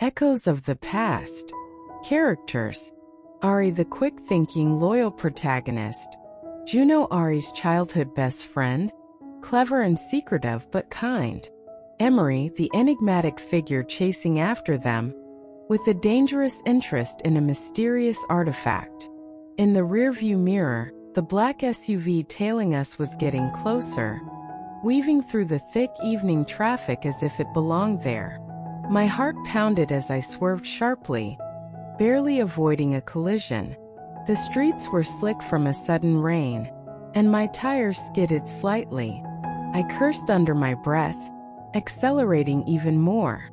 Echoes of the past. Characters. Ari, the quick-thinking, loyal protagonist. Juno, Ari's childhood best friend. Clever and secretive but kind. Emery, the enigmatic figure chasing after them, with a dangerous interest in a mysterious artifact. In the rearview mirror, the black SUV tailing us was getting closer, weaving through the thick evening traffic as if it belonged there. My heart pounded as I swerved sharply, barely avoiding a collision. The streets were slick from a sudden rain, and my tires skidded slightly. I cursed under my breath, accelerating even more.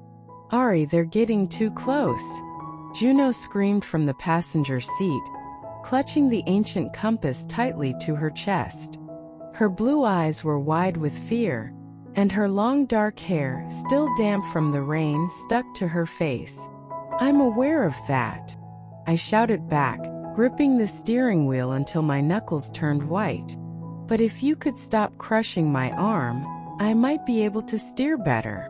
Ari, they're getting too close. Juno screamed from the passenger seat, clutching the ancient compass tightly to her chest. Her blue eyes were wide with fear, and her long dark hair, still damp from the rain, stuck to her face. I'm aware of that, I shouted back, gripping the steering wheel until my knuckles turned white. But if you could stop crushing my arm, I might be able to steer better.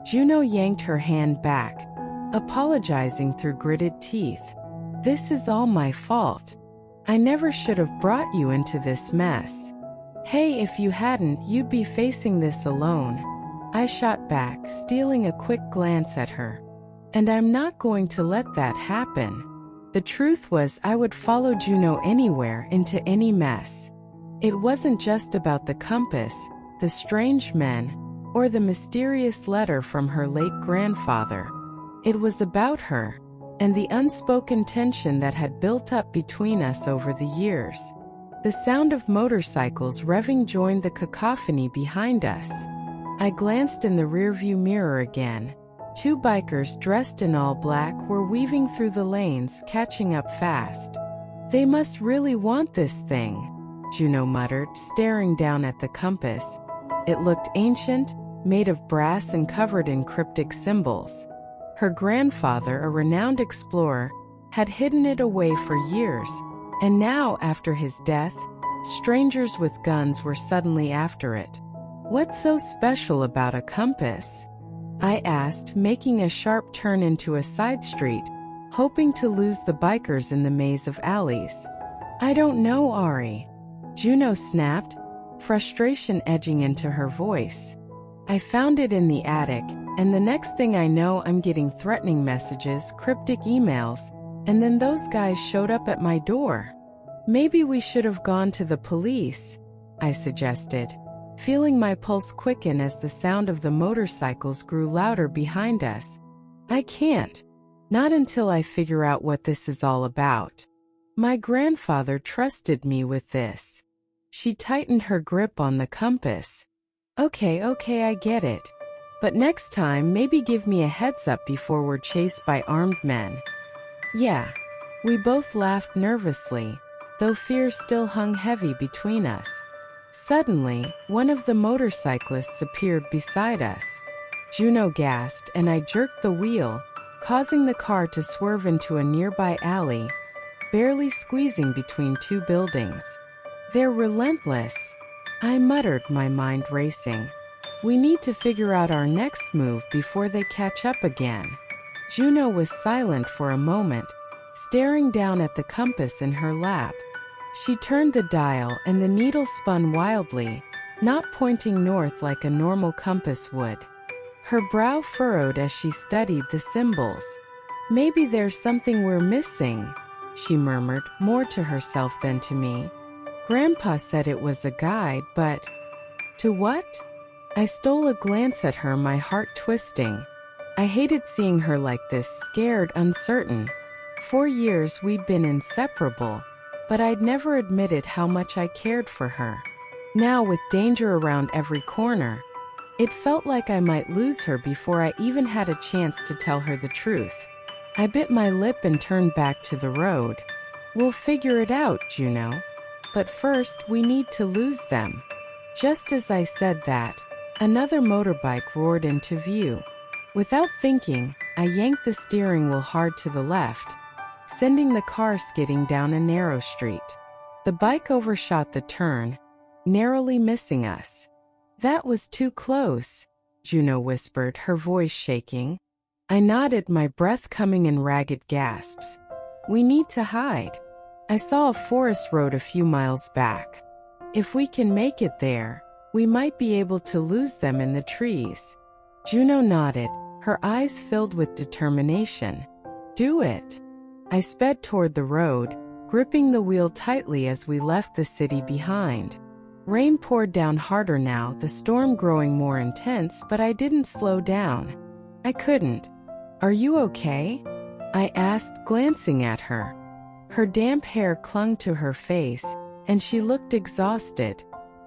Juno yanked her hand back, apologizing through gritted teeth. This is all my fault. I never should have brought you into this mess. Hey, if you hadn't, you'd be facing this alone. I shot back, stealing a quick glance at her. And I'm not going to let that happen. The truth was, I would follow Juno anywhere, into any mess. It wasn't just about the compass, the strange men, or the mysterious letter from her late grandfather. It was about her, and the unspoken tension that had built up between us over the years. The sound of motorcycles revving joined the cacophony behind us. I glanced in the rearview mirror again. Two bikers dressed in all black were weaving through the lanes, catching up fast. They must really want this thing, Juno muttered, staring down at the compass. It looked ancient, made of brass and covered in cryptic symbols. Her grandfather, a renowned explorer, had hidden it away for years. And now, after his death, strangers with guns were suddenly after it. What's so special about a compass? I asked, making a sharp turn into a side street, hoping to lose the bikers in the maze of alleys. I don't know, Ari, Juno snapped, frustration edging into her voice. I found it in the attic, and the next thing I know, I'm getting threatening messages, cryptic emails, and then those guys showed up at my door. Maybe we should have gone to the police, I suggested, feeling my pulse quicken as the sound of the motorcycles grew louder behind us. I can't. Not until I figure out what this is all about. My grandfather trusted me with this. She tightened her grip on the compass. Okay, I get it. But next time, maybe give me a heads up before we're chased by armed men. Yeah. We both laughed nervously, though fear still hung heavy between us. Suddenly, one of the motorcyclists appeared beside us. Juno gasped, and I jerked the wheel, causing the car to swerve into a nearby alley, barely squeezing between two buildings. They're relentless, I muttered, my mind racing. We need to figure out our next move before they catch up again. Juno was silent for a moment, staring down at the compass in her lap. She turned the dial and the needle spun wildly, not pointing north like a normal compass would. Her brow furrowed as she studied the symbols. Maybe there's something we're missing, she murmured, more to herself than to me. Grandpa said it was a guide, but to what? I stole a glance at her, my heart twisting. I hated seeing her like this, scared, uncertain. For years we'd been inseparable, but I'd never admitted how much I cared for her. Now, with danger around every corner, it felt like I might lose her before I even had a chance to tell her the truth. I bit my lip and turned back to the road. We'll figure it out, Juno. But first, we need to lose them. Just as I said that, another motorbike roared into view. Without thinking, I yanked the steering wheel hard to the left, sending the car skidding down a narrow street. The bike overshot the turn, narrowly missing us. That was too close, Juno whispered, her voice shaking. I nodded, my breath coming in ragged gasps. We need to hide. I saw a forest road a few miles back. If we can make it there, we might be able to lose them in the trees. Juno nodded, her eyes filled with determination. Do it. I sped toward the road, gripping the wheel tightly as we left the city behind. Rain poured down harder now, the storm growing more intense, but I didn't slow down. I couldn't. Are you okay? I asked, glancing at her. Her damp hair clung to her face, and she looked exhausted.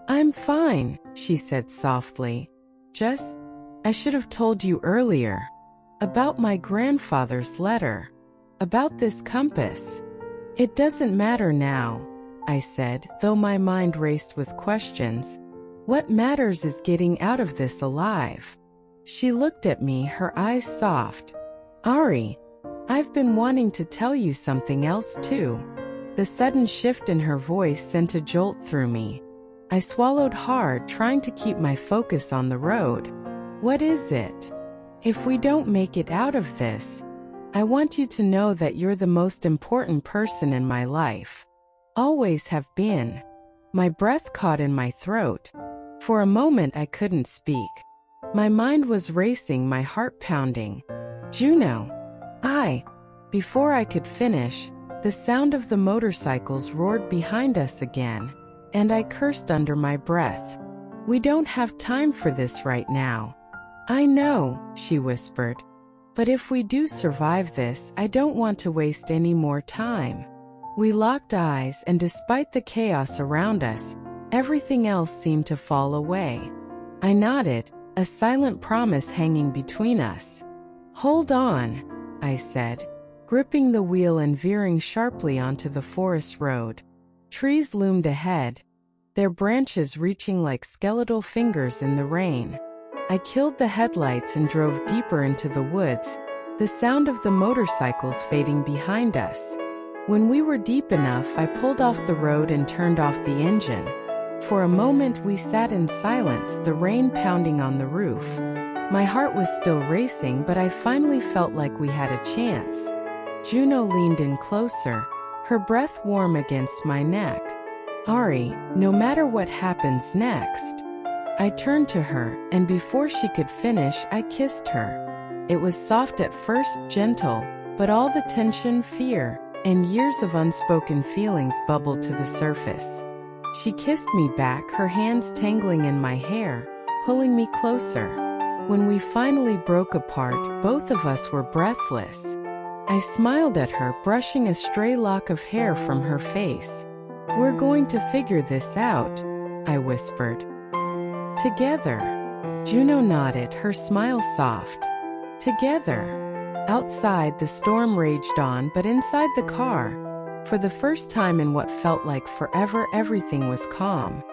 I'm fine, she said softly. I should have told you earlier. About my grandfather's letter. About this compass. It doesn't matter now, I said, though my mind raced with questions. What matters is getting out of this alive. She looked at me, her eyes soft. Ari, I've been wanting to tell you something else too. The sudden shift in her voice sent a jolt through me. I swallowed hard, trying to keep my focus on the road. What is it? If we don't make it out of this, I want you to know that you're the most important person in my life. Always have been. My breath caught in my throat. For a moment I couldn't speak. My mind was racing, my heart pounding. Juno. Before I could finish, the sound of the motorcycles roared behind us again, and I cursed under my breath. We don't have time for this right now. I know, she whispered. But if we do survive this, I don't want to waste any more time. We locked eyes, and despite the chaos around us, everything else seemed to fall away. I nodded, a silent promise hanging between us. Hold on, I said, gripping the wheel and veering sharply onto the forest road. Trees loomed ahead, their branches reaching like skeletal fingers in the rain. I killed the headlights and drove deeper into the woods, the sound of the motorcycles fading behind us. When we were deep enough, I pulled off the road and turned off the engine. For a moment we sat in silence, the rain pounding on the roof. My heart was still racing, but I finally felt like we had a chance. Juno leaned in closer, her breath warm against my neck. Ari, no matter what happens next. I turned to her, and before she could finish, I kissed her. It was soft at first, gentle, but all the tension, fear, and years of unspoken feelings bubbled to the surface. She kissed me back, her hands tangling in my hair, pulling me closer. When we finally broke apart, both of us were breathless. I smiled at her, brushing a stray lock of hair from her face. We're going to figure this out, I whispered. Together. Juno nodded, her smile soft. Together. Outside, the storm raged on, but inside the car, for the first time in what felt like forever, everything was calm.